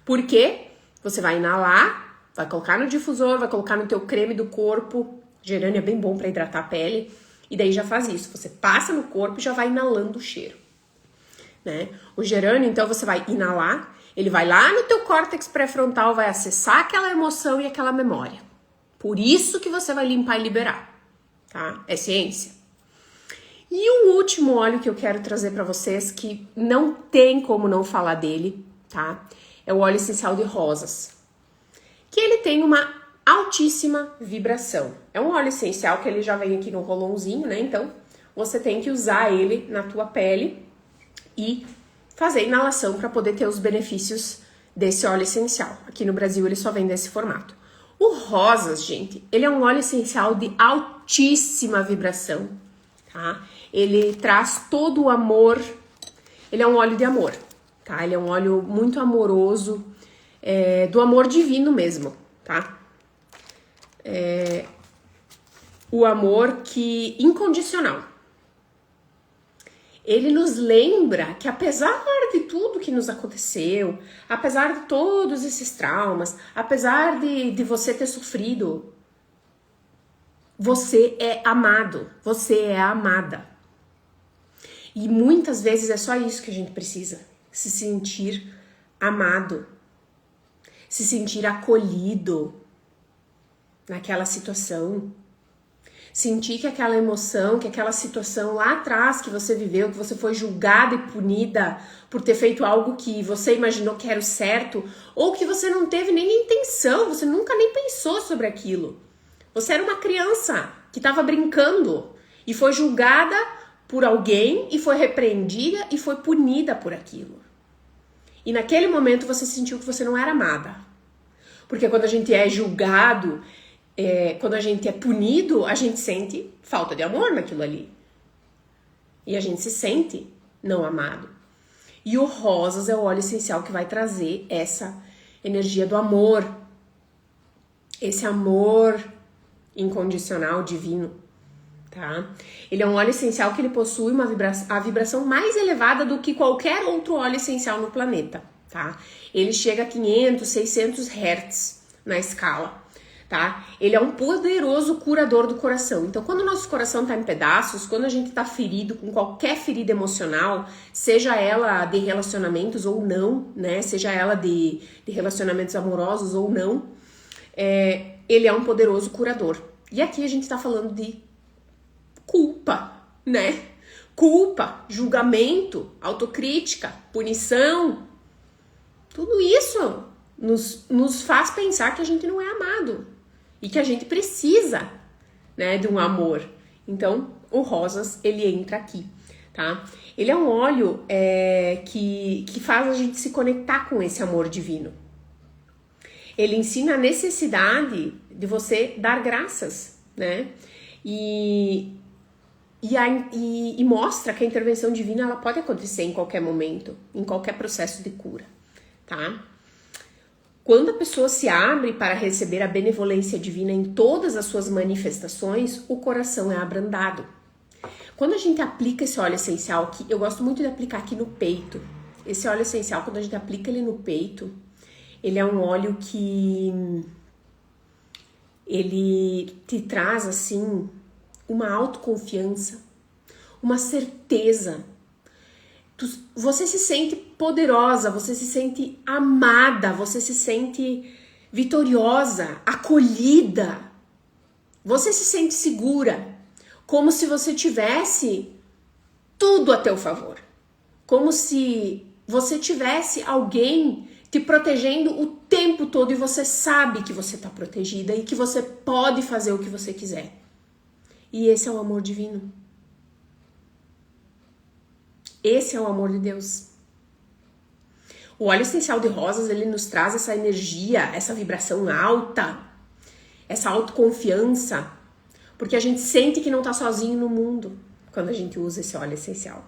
Por quê? Você vai inalar, vai colocar no difusor, vai colocar no teu creme do corpo. Gerânio é bem bom para hidratar a pele. E daí já faz isso. Você passa no corpo e já vai inalando o cheiro. Né? O gerânio, então, você vai inalar. Ele vai lá no teu córtex pré-frontal, vai acessar aquela emoção e aquela memória. Por isso que você vai limpar e liberar. Tá? É ciência. E o último óleo que eu quero trazer para vocês, que não tem como não falar dele, tá? É o óleo essencial de rosas, que ele tem uma altíssima vibração. É um óleo essencial que ele já vem aqui no rolãozinho, né? Então, você tem que usar ele na tua pele e fazer inalação para poder ter os benefícios desse óleo essencial. Aqui no Brasil ele só vem desse formato. O rosas, gente, ele é um óleo essencial de altíssima vibração, tá? Ele traz todo o amor, ele é um óleo de amor. Tá? Ele é um óleo muito amoroso, do amor divino mesmo, tá? O amor que incondicional. Ele nos lembra que apesar de tudo que nos aconteceu, apesar de todos esses traumas, apesar de você ter sofrido, você é amado, você é amada. E muitas vezes é só isso que a gente precisa. Se sentir amado, se sentir acolhido naquela situação, sentir que aquela emoção, que aquela situação lá atrás que você viveu, que você foi julgada e punida por ter feito algo que você imaginou que era o certo, ou que você não teve nem intenção, você nunca nem pensou sobre aquilo. Você era uma criança que estava brincando e foi julgada por alguém e foi repreendida e foi punida por aquilo. E naquele momento você sentiu que você não era amada. Porque quando a gente é julgado, quando a gente é punido, a gente sente falta de amor naquilo ali. E a gente se sente não amado. E o rosas é o óleo essencial que vai trazer essa energia do amor. Esse amor incondicional, divino. Tá? Ele é um óleo essencial que ele possui a vibração mais elevada do que qualquer outro óleo essencial no planeta, tá? Ele chega a 500, 600 Hz na escala, tá? Ele é um poderoso curador do coração. Então, quando o nosso coração tá em pedaços, quando a gente tá ferido com qualquer ferida emocional, seja ela de relacionamentos ou não, né? Seja ela de relacionamentos amorosos ou não, ele é um poderoso curador. E aqui a gente tá falando de culpa, né? Culpa, julgamento, autocrítica, punição. Tudo isso nos faz pensar que a gente não é amado e que a gente precisa, né, de um amor. Então, o rosas, ele entra aqui, tá? Ele é um óleo que faz a gente se conectar com esse amor divino. Ele ensina a necessidade de você dar graças, né? E mostra que a intervenção divina ela pode acontecer em qualquer momento, em qualquer processo de cura, tá? Quando a pessoa se abre para receber a benevolência divina em todas as suas manifestações, o coração é abrandado. Quando a gente aplica esse óleo essencial, que eu gosto muito de aplicar aqui no peito, esse óleo essencial, quando a gente aplica ele no peito, ele é um óleo que ele te traz, assim, uma autoconfiança, uma certeza. Você se sente poderosa, você se sente amada, você se sente vitoriosa, acolhida. Você se sente segura, como se você tivesse tudo a teu favor. Como se você tivesse alguém te protegendo o tempo todo e você sabe que você está protegida e que você pode fazer o que você quiser. E esse é o amor divino. Esse é o amor de Deus. O óleo essencial de rosas, ele nos traz essa energia, essa vibração alta, essa autoconfiança, porque a gente sente que não tá sozinho no mundo quando a gente usa esse óleo essencial.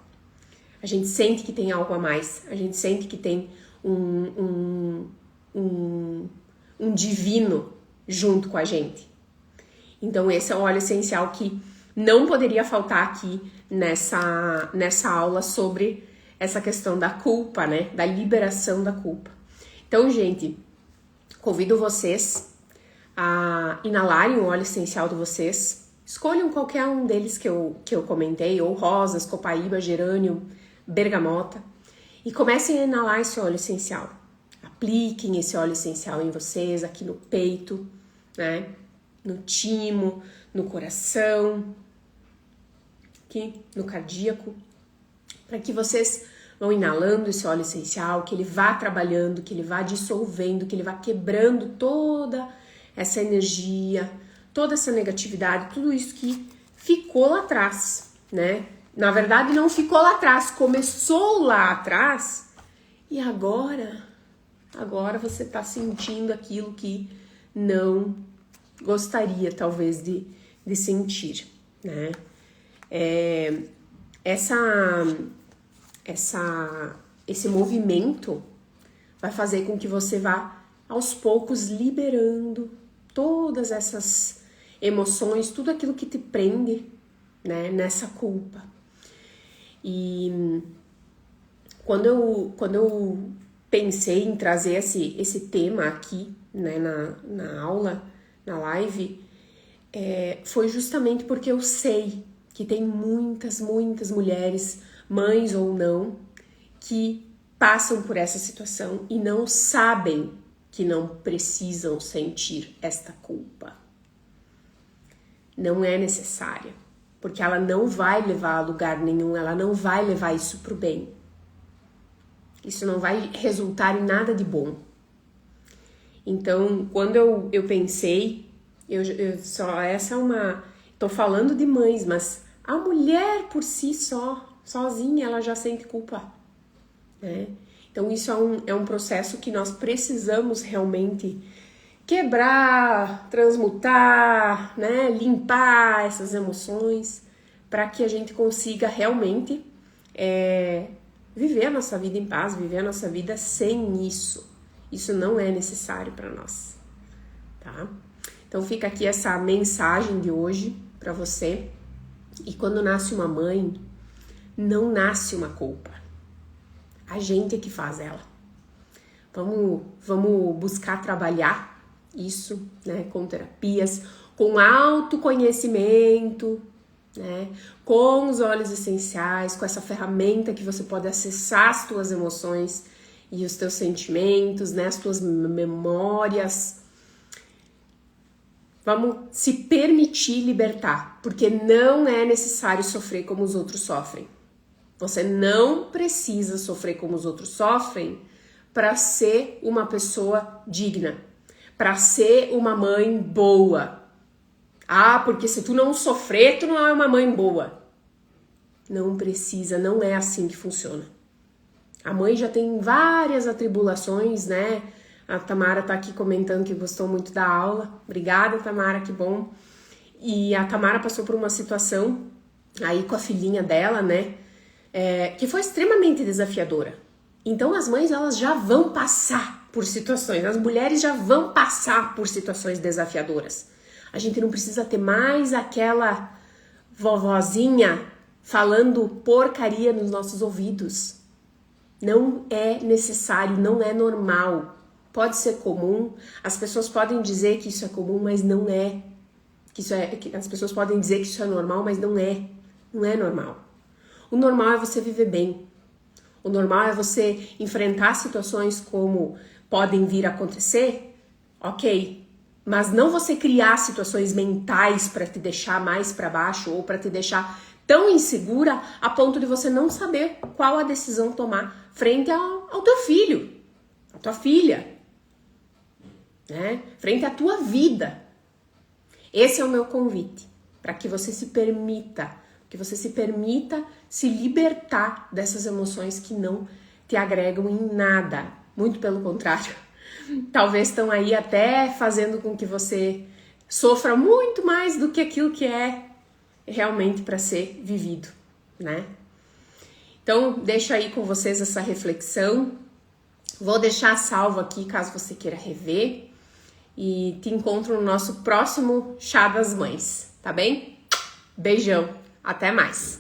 A gente sente que tem algo a mais, a gente sente que tem um divino junto com a gente. Então esse é o óleo essencial que não poderia faltar aqui nessa aula sobre essa questão da culpa, né? Da liberação da culpa. Então, gente, convido vocês a inalarem o óleo essencial de vocês. Escolham qualquer um deles que eu comentei, ou rosas, copaíba, gerânio, bergamota, e comecem a inalar esse óleo essencial. Apliquem esse óleo essencial em vocês, aqui no peito, né? No timo, no coração, aqui no cardíaco, para que vocês vão inalando esse óleo essencial, que ele vá trabalhando, que ele vá dissolvendo, que ele vá quebrando toda essa energia, toda essa negatividade, tudo isso que ficou lá atrás, né? Na verdade, não ficou lá atrás, começou lá atrás e agora você tá sentindo aquilo que não gostaria, talvez, de sentir, né? Esse movimento vai fazer com que você vá, aos poucos, liberando todas essas emoções, tudo aquilo que te prende, né, nessa culpa. E quando eu pensei em trazer esse tema aqui, né, na aula, na live, foi justamente porque eu sei que tem muitas mulheres, mães ou não, que passam por essa situação e não sabem que não precisam sentir esta culpa. Não é necessária, porque ela não vai levar a lugar nenhum, ela não vai levar isso pro bem. Isso não vai resultar em nada de bom. Então, quando eu pensei, tô falando de mães, mas a mulher por si sozinha, ela já sente culpa, né? Então isso é um processo que nós precisamos realmente quebrar, transmutar, né? Limpar essas emoções para que a gente consiga realmente viver a nossa vida em paz, viver a nossa vida sem isso. Isso não é necessário para nós, tá? Então fica aqui essa mensagem de hoje para você. E quando nasce uma mãe, não nasce uma culpa. A gente é que faz ela. Vamos buscar trabalhar isso, né, com terapias, com autoconhecimento, né, com os óleos essenciais, com essa ferramenta que você pode acessar as tuas emoções e os teus sentimentos, né, as tuas memórias. Vamos se permitir libertar, porque não é necessário sofrer como os outros sofrem. Você não precisa sofrer como os outros sofrem para ser uma pessoa digna, para ser uma mãe boa. Ah, porque se tu não sofrer, tu não é uma mãe boa. Não precisa, não é assim que funciona. A mãe já tem várias atribulações, né? A Tamara tá aqui comentando que gostou muito da aula. Obrigada, Tamara, que bom. E a Tamara passou por uma situação aí com a filhinha dela, né? Que foi extremamente desafiadora. Então as mães, elas já vão passar por situações, as mulheres já vão passar por situações desafiadoras. A gente não precisa ter mais aquela vovozinha falando porcaria nos nossos ouvidos. Não é necessário, não é normal. pode ser comum, as pessoas podem dizer que isso é comum, mas não é. As pessoas podem dizer que isso é normal, mas não é. Não é normal. O normal é você viver bem. O normal é você enfrentar situações como podem vir a acontecer, ok. Mas não você criar situações mentais para te deixar mais para baixo ou para te deixar tão insegura a ponto de você não saber qual a decisão tomar frente ao teu filho, à tua filha, né? Frente à tua vida. Esse é o meu convite, para que você se permita, se libertar dessas emoções que não te agregam em nada. Muito pelo contrário, talvez estão aí até fazendo com que você sofra muito mais do que aquilo que é realmente para ser vivido, né? Então, deixo aí com vocês essa reflexão. Vou deixar salvo aqui caso você queira rever. E te encontro no nosso próximo Chá das Mães, tá bem? Beijão, até mais!